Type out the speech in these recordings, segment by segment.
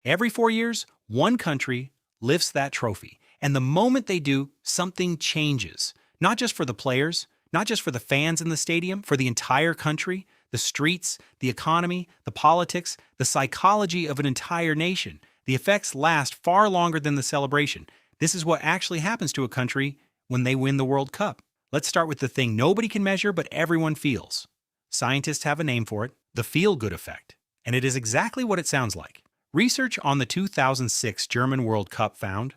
Every 4 years, one country lifts that trophy. And the moment they do, something changes. Not just for the players, not just for the fans in the stadium, for the entire country, the streets, the economy, the politics, the psychology of an entire nation. The effects last far longer than the celebration. This is what actually happens to a country when they win the World Cup. Let's start with the thing nobody can measure but everyone feels. Scientists have a name for it, the feel-good effect. And it is exactly what it sounds like. Research on the 2006 German World Cup found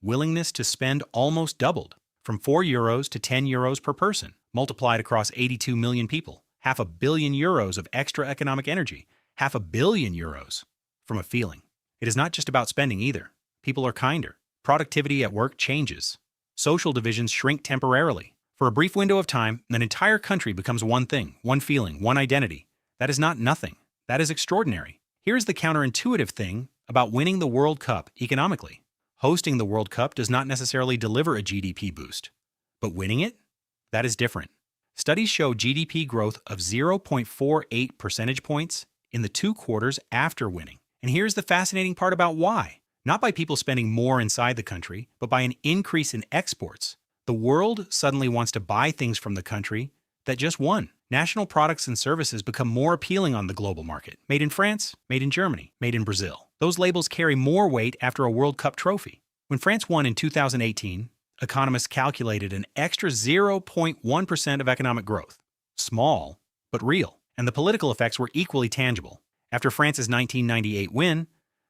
willingness to spend almost doubled, from €4 to €10 per person, multiplied across 82 million people. €500 million of extra economic energy, €500 million from a feeling. It is not just about spending either. People are kinder. Productivity at work changes. Social divisions shrink temporarily. For a brief window of time, an entire country becomes one thing, one feeling, one identity. That is not nothing. That is extraordinary. Here is the counterintuitive thing about winning the World Cup economically. Hosting the World Cup does not necessarily deliver a GDP boost. But winning it? That is different. Studies show GDP growth of 0.48 percentage points in the 2 quarters after winning. And here's the fascinating part about why. Not by people spending more inside the country, but by an increase in exports. The world suddenly wants to buy things from the country that just won. National products and services become more appealing on the global market. Made in France, made in Germany, made in Brazil. Those labels carry more weight after a World Cup trophy. When France won in 2018, economists calculated an extra 0.1% of economic growth. Small, but real. And the political effects were equally tangible. After France's 1998 win,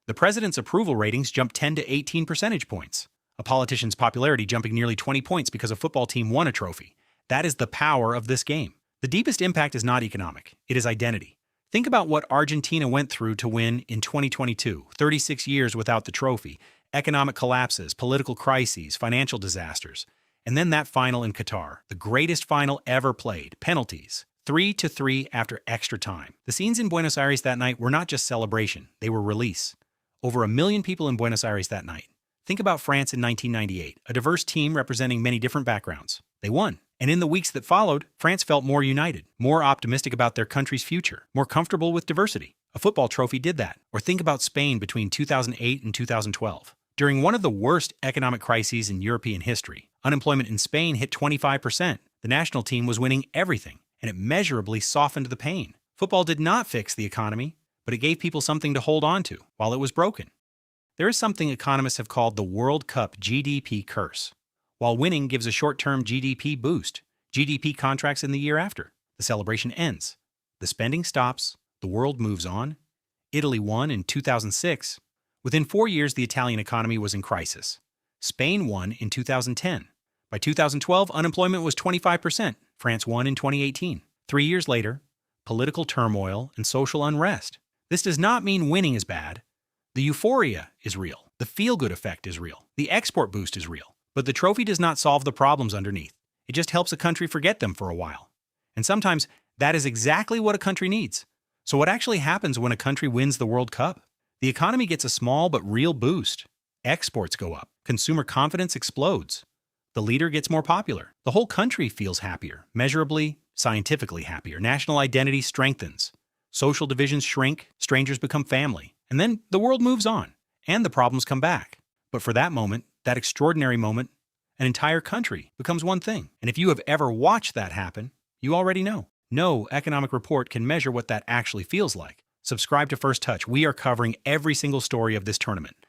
the president's approval ratings jumped 10 to 18 percentage points. A politician's popularity jumping nearly 20 points because a football team won a trophy. That is the power of this game. The deepest impact is not economic, it is identity. Think about what Argentina went through to win in 2022, 36 years without the trophy, economic collapses, political crises, financial disasters. And then that final in Qatar, the greatest final ever played, penalties, 3-3 after extra time. The scenes in Buenos Aires that night were not just celebration, they were release. Over 1 million people in Buenos Aires that night. Think about France in 1998, a diverse team representing many different backgrounds. They won. And in the weeks that followed, France felt more united, more optimistic about their country's future, more comfortable with diversity. A football trophy did that. Or think about Spain between 2008 and 2012. During one of the worst economic crises in European history, unemployment in Spain hit 25%. The national team was winning everything, and it measurably softened the pain. Football did not fix the economy, but it gave people something to hold on to while it was broken. There is something economists have called the World Cup GDP curse. While winning gives a short-term GDP boost, GDP contracts in the year after. The celebration ends. The spending stops. The world moves on. Italy won in 2006. Within 4 years, the Italian economy was in crisis. Spain won in 2010. By 2012, unemployment was 25%. France won in 2018. 3 years later, political turmoil and social unrest. This does not mean winning is bad. The euphoria is real. The feel-good effect is real. The export boost is real. But the trophy does not solve the problems underneath. It just helps a country forget them for a while. And sometimes that is exactly what a country needs. So what actually happens when a country wins the World Cup? The economy gets a small but real boost. Exports go up. Consumer confidence explodes. The leader gets more popular. The whole country feels happier, measurably, scientifically happier. National identity strengthens. Social divisions shrink. Strangers become family. And then the world moves on. And the problems come back. But for that moment, that extraordinary moment, an entire country becomes one thing. And if you have ever watched that happen, you already know. No economic report can measure what that actually feels like. Subscribe to First Touch. We are covering every single story of this tournament.